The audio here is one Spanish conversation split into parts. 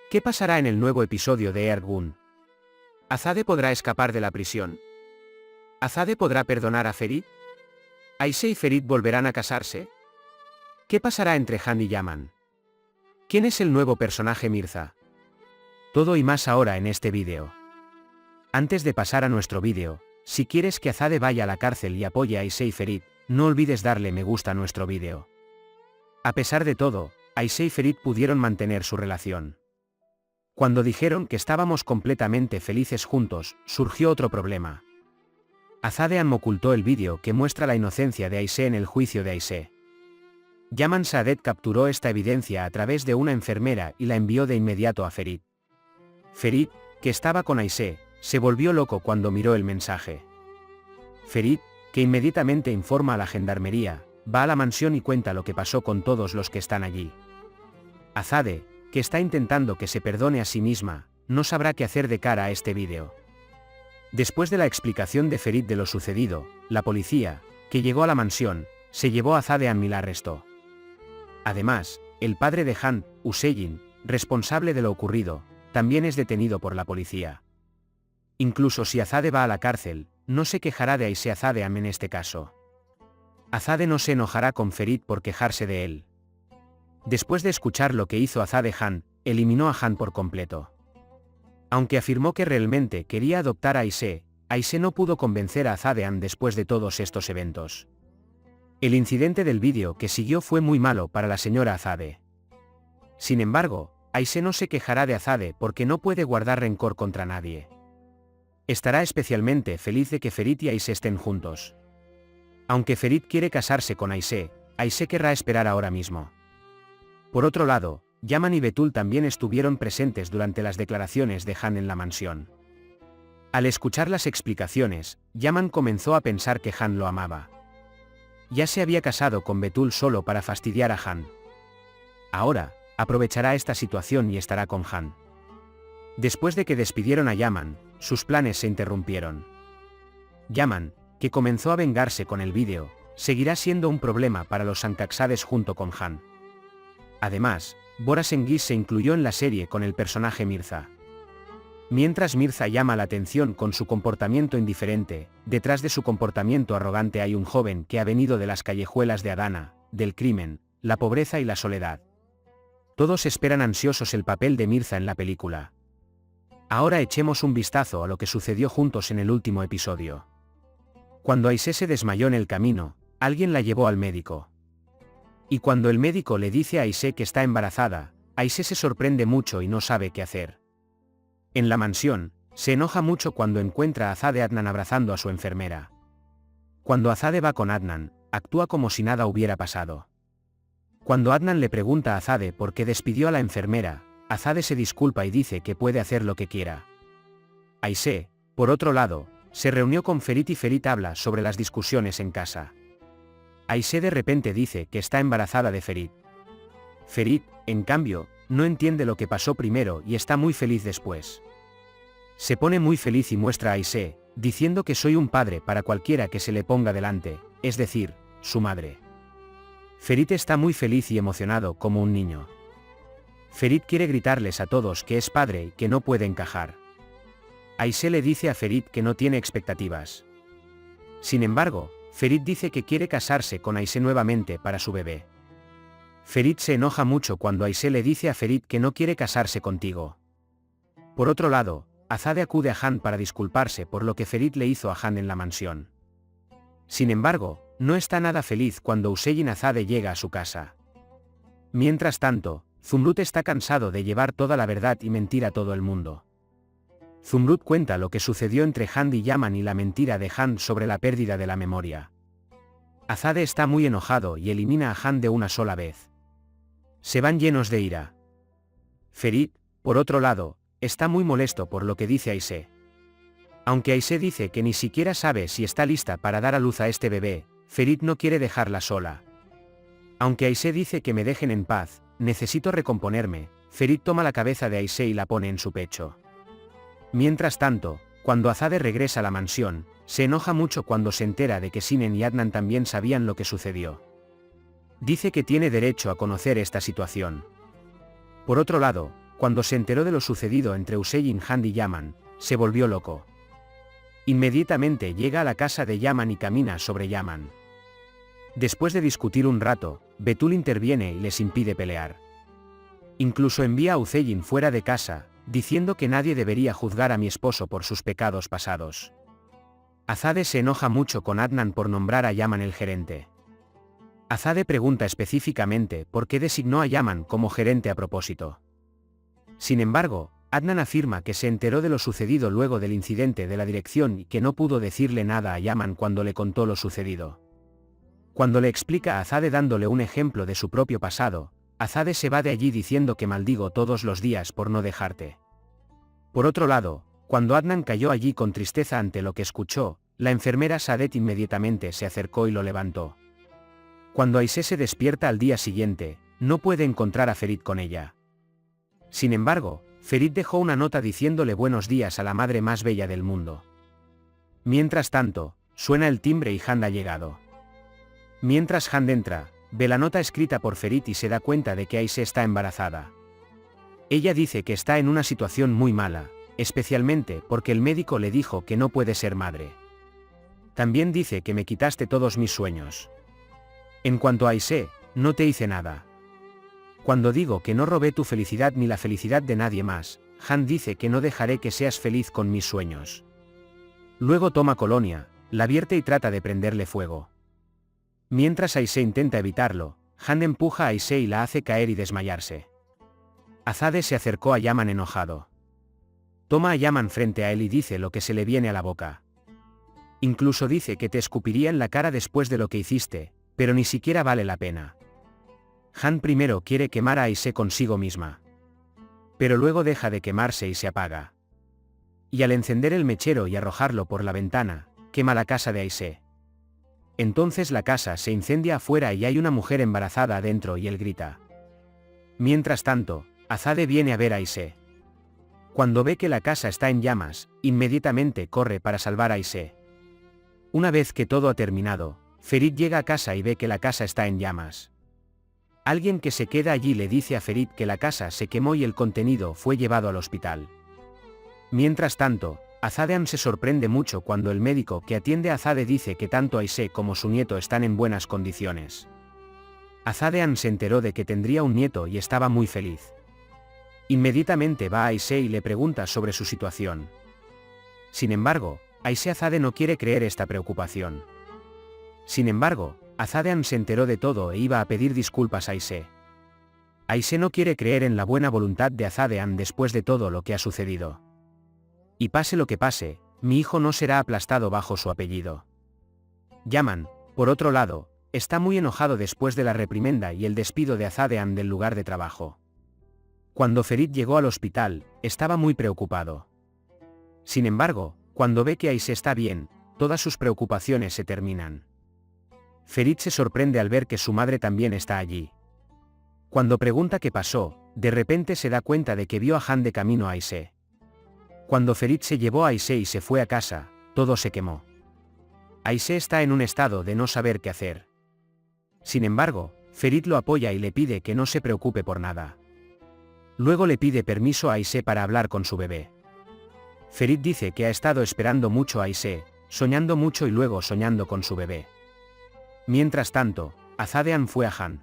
¿Qué pasará en el nuevo episodio de Ergun? ¿Azade podrá escapar de la prisión? ¿Azade podrá perdonar a Ferit? ¿Aishe y Ferit volverán a casarse? ¿Qué pasará entre Han y Yaman? ¿Quién es el nuevo personaje Mirza? Todo y más ahora en este vídeo. Antes de pasar a nuestro vídeo, si quieres que Azade vaya a la cárcel y apoye a Aishe y Ferit, no olvides darle me gusta a nuestro vídeo. A pesar de todo, Aishe y Ferit pudieron mantener su relación. Cuando dijeron que estábamos completamente felices juntos, surgió otro problema. Azade ocultó el vídeo que muestra la inocencia de Aishe en el juicio de Aishe. Yaman Saadet capturó esta evidencia a través de una enfermera y la envió de inmediato a Ferit. Ferit, que estaba con Aishe, se volvió loco cuando miró el mensaje. Ferit, que inmediatamente informa a la gendarmería, va a la mansión y cuenta lo que pasó con todos los que están allí. Azade, que está intentando que se perdone a sí misma, no sabrá qué hacer de cara a este vídeo. Después de la explicación de Ferit de lo sucedido, la policía, que llegó a la mansión, se llevó a Azade y la arrestó. Además, el padre de Han, Hüseyin, responsable de lo ocurrido, también es detenido por la policía. Incluso si Azade va a la cárcel, no se quejará de Aishe Azade en este caso. Azade no se enojará con Ferit por quejarse de él. Después de escuchar lo que hizo Azade Han, eliminó a Han por completo. Aunque afirmó que realmente quería adoptar a Aishe, Aishe no pudo convencer a Azade después de todos estos eventos. El incidente del vídeo que siguió fue muy malo para la señora Azade. Sin embargo, Aishe no se quejará de Azade porque no puede guardar rencor contra nadie. Estará especialmente feliz de que Ferit y Aishe estén juntos. Aunque Ferit quiere casarse con Aishe, Aishe querrá esperar ahora mismo. Por otro lado, Yaman y Betul también estuvieron presentes durante las declaraciones de Han en la mansión. Al escuchar las explicaciones, Yaman comenzó a pensar que Han lo amaba. Ya se había casado con Betul solo para fastidiar a Han. Ahora, aprovechará esta situación y estará con Han. Después de que despidieron a Yaman, sus planes se interrumpieron. Yaman, que comenzó a vengarse con el vídeo, seguirá siendo un problema para los Ancaxades junto con Han. Además, Bora Senghis se incluyó en la serie con el personaje Mirza. Mientras Mirza llama la atención con su comportamiento indiferente, detrás de su comportamiento arrogante hay un joven que ha venido de las callejuelas de Adana, del crimen, la pobreza y la soledad. Todos esperan ansiosos el papel de Mirza en la película. Ahora echemos un vistazo a lo que sucedió juntos en el último episodio. Cuando Aishe se desmayó en el camino, alguien la llevó al médico. Y cuando el médico le dice a Aishe que está embarazada, Aishe se sorprende mucho y no sabe qué hacer. En la mansión, se enoja mucho cuando encuentra a Azade Adnan abrazando a su enfermera. Cuando Azade va con Adnan, actúa como si nada hubiera pasado. Cuando Adnan le pregunta a Azade por qué despidió a la enfermera, Azade se disculpa y dice que puede hacer lo que quiera. Aishe, por otro lado, se reunió con Ferit y Ferit habla sobre las discusiones en casa. Aishe de repente dice que está embarazada de Ferit. Ferit, en cambio, no entiende lo que pasó primero y está muy feliz después. Se pone muy feliz y muestra a Aishe, diciendo que soy un padre para cualquiera que se le ponga delante, es decir, su madre. Ferit está muy feliz y emocionado como un niño. Ferit quiere gritarles a todos que es padre y que no puede encajar. Aishe le dice a Ferit que no tiene expectativas. Sin embargo, Ferit dice que quiere casarse con Aishe nuevamente para su bebé. Ferit se enoja mucho cuando Aishe le dice a Ferit que no quiere casarse contigo. Por otro lado, Azade acude a Han para disculparse por lo que Ferit le hizo a Han en la mansión. Sin embargo, no está nada feliz cuando Hüseyin Azade llega a su casa. Mientras tanto, Zumrud está cansado de llevar toda la verdad y mentir a todo el mundo. Zumrud cuenta lo que sucedió entre Han y Yaman y la mentira de Han sobre la pérdida de la memoria. Azade está muy enojado y elimina a Han de una sola vez. Se van llenos de ira. Ferit, por otro lado, está muy molesto por lo que dice Aishe. Aunque Aishe dice que ni siquiera sabe si está lista para dar a luz a este bebé, Ferit no quiere dejarla sola. Aunque Aishe dice que me dejen en paz, necesito recomponerme, Ferit toma la cabeza de Aishe y la pone en su pecho. Mientras tanto, cuando Azade regresa a la mansión, se enoja mucho cuando se entera de que Sinen y Adnan también sabían lo que sucedió. Dice que tiene derecho a conocer esta situación. Por otro lado, cuando se enteró de lo sucedido entre Hüseyin Han y Yaman, se volvió loco. Inmediatamente llega a la casa de Yaman y camina sobre Yaman. Después de discutir un rato, Betul interviene y les impide pelear. Incluso envía a Hüseyin fuera de casa, diciendo que nadie debería juzgar a mi esposo por sus pecados pasados. Azade se enoja mucho con Adnan por nombrar a Yaman el gerente. Azade pregunta específicamente por qué designó a Yaman como gerente a propósito. Sin embargo, Adnan afirma que se enteró de lo sucedido luego del incidente de la dirección y que no pudo decirle nada a Yaman cuando le contó lo sucedido. Cuando le explica a Azade dándole un ejemplo de su propio pasado, Azade se va de allí diciendo que maldigo todos los días por no dejarte. Por otro lado, cuando Adnan cayó allí con tristeza ante lo que escuchó, la enfermera Saadet inmediatamente se acercó y lo levantó. Cuando Aisé se despierta al día siguiente, no puede encontrar a Ferit con ella. Sin embargo, Ferit dejó una nota diciéndole buenos días a la madre más bella del mundo. Mientras tanto, suena el timbre y Hand ha llegado. Mientras Hand entra, ve la nota escrita por Ferit y se da cuenta de que Aisé está embarazada. Ella dice que está en una situación muy mala, especialmente porque el médico le dijo que no puede ser madre. También dice que me quitaste todos mis sueños. En cuanto a Aisé, no te hice nada. Cuando digo que no robé tu felicidad ni la felicidad de nadie más, Han dice que no dejaré que seas feliz con mis sueños. Luego toma colonia, la vierte y trata de prenderle fuego. Mientras Aisé intenta evitarlo, Han empuja a Aisé y la hace caer y desmayarse. Azade se acercó a Yaman enojado. Toma a Yaman frente a él y dice lo que se le viene a la boca. Incluso dice que te escupiría en la cara después de lo que hiciste, pero ni siquiera vale la pena. Han primero quiere quemar a Aisé consigo misma. Pero luego deja de quemarse y se apaga. Y al encender el mechero y arrojarlo por la ventana, quema la casa de Aisé. Entonces la casa se incendia afuera y hay una mujer embarazada adentro y él grita. Mientras tanto, Azade viene a ver a Aisé. Cuando ve que la casa está en llamas, inmediatamente corre para salvar a Aisé. Una vez que todo ha terminado, Ferit llega a casa y ve que la casa está en llamas. Alguien que se queda allí le dice a Ferit que la casa se quemó y el contenido fue llevado al hospital. Mientras tanto, Azadean se sorprende mucho cuando el médico que atiende a Azade dice que tanto Aisé como su nieto están en buenas condiciones. Azadean se enteró de que tendría un nieto y estaba muy feliz. Inmediatamente va a Aisé y le pregunta sobre su situación. Sin embargo, Aisé Azade no quiere creer esta preocupación. Sin embargo, Azadean se enteró de todo e iba a pedir disculpas a Aisé. Aisé no quiere creer en la buena voluntad de Azadean después de todo lo que ha sucedido. Y pase lo que pase, mi hijo no será aplastado bajo su apellido. Yaman, por otro lado, está muy enojado después de la reprimenda y el despido de Azadean del lugar de trabajo. Cuando Ferit llegó al hospital, estaba muy preocupado. Sin embargo, cuando ve que Aisé está bien, todas sus preocupaciones se terminan. Ferit se sorprende al ver que su madre también está allí. Cuando pregunta qué pasó, de repente se da cuenta de que vio a Han de camino a Aisé. Cuando Ferit se llevó a Aisé y se fue a casa, todo se quemó. Aisé está en un estado de no saber qué hacer. Sin embargo, Ferit lo apoya y le pide que no se preocupe por nada. Luego le pide permiso a Aisé para hablar con su bebé. Ferit dice que ha estado esperando mucho a Aisé, soñando mucho y luego soñando con su bebé. Mientras tanto, Azadean fue a Han.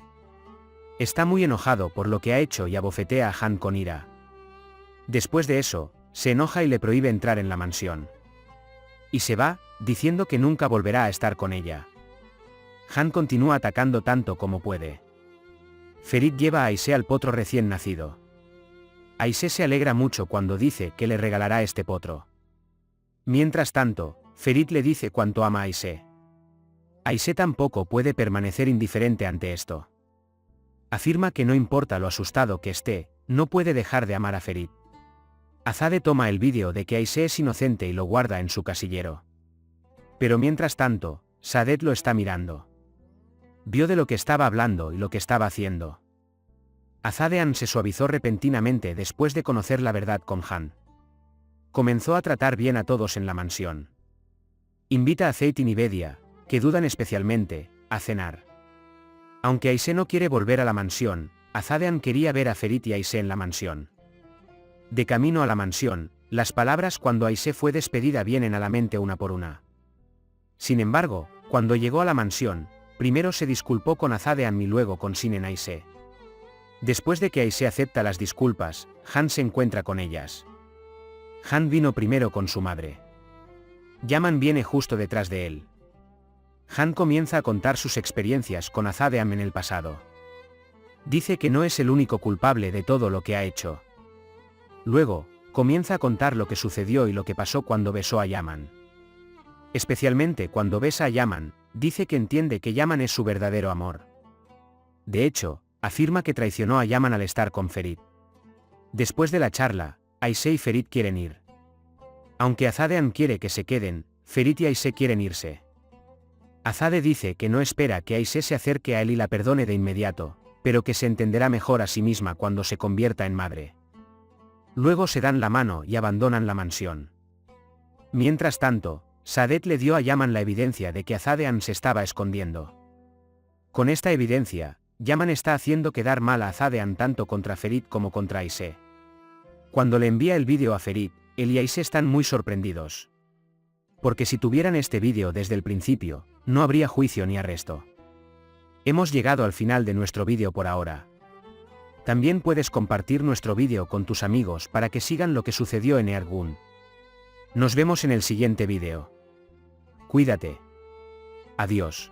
Está muy enojado por lo que ha hecho y abofetea a Han con ira. Después de eso, se enoja y le prohíbe entrar en la mansión. Y se va, diciendo que nunca volverá a estar con ella. Han continúa atacando tanto como puede. Ferit lleva a Aisé al potro recién nacido. Aisé se alegra mucho cuando dice que le regalará este potro. Mientras tanto, Ferit le dice cuánto ama a Aisé. Aisé tampoco puede permanecer indiferente ante esto. Afirma que no importa lo asustado que esté, no puede dejar de amar a Ferit. Azade toma el vídeo de que Aisé es inocente y lo guarda en su casillero. Pero mientras tanto, Saadet lo está mirando. Vio de lo que estaba hablando y lo que estaba haciendo. Azadean se suavizó repentinamente después de conocer la verdad con Han. Comenzó a tratar bien a todos en la mansión. Invita a Zeitin y Bedia, que dudan especialmente, a cenar. Aunque Aisé no quiere volver a la mansión, Azadean quería ver a Ferit y Aisé en la mansión. De camino a la mansión, las palabras cuando Aisé fue despedida vienen a la mente una por una. Sin embargo, cuando llegó a la mansión, primero se disculpó con Azadeam y luego con Sinen Aisé. Después de que Aisé acepta las disculpas, Han se encuentra con ellas. Han vino primero con su madre. Yaman viene justo detrás de él. Han comienza a contar sus experiencias con Azadeam en el pasado. Dice que no es el único culpable de todo lo que ha hecho. Luego, comienza a contar lo que sucedió y lo que pasó cuando besó a Yaman. Especialmente cuando besa a Yaman, dice que entiende que Yaman es su verdadero amor. De hecho, afirma que traicionó a Yaman al estar con Ferit. Después de la charla, Aisé y Ferit quieren ir. Aunque Azadeam quiere que se queden, Ferit y Aisé quieren irse. Azade dice que no espera que Aisé se acerque a él y la perdone de inmediato, pero que se entenderá mejor a sí misma cuando se convierta en madre. Luego se dan la mano y abandonan la mansión. Mientras tanto, Sadet le dio a Yaman la evidencia de que Azadeam se estaba escondiendo. Con esta evidencia, Yaman está haciendo quedar mal a Azadeam tanto contra Ferit como contra Aisé. Cuando le envía el vídeo a Ferit, él y Aisé están muy sorprendidos. Porque si tuvieran este vídeo desde el principio, no habría juicio ni arresto. Hemos llegado al final de nuestro vídeo por ahora. También puedes compartir nuestro vídeo con tus amigos para que sigan lo que sucedió en Ergun. Nos vemos en el siguiente vídeo. Cuídate. Adiós.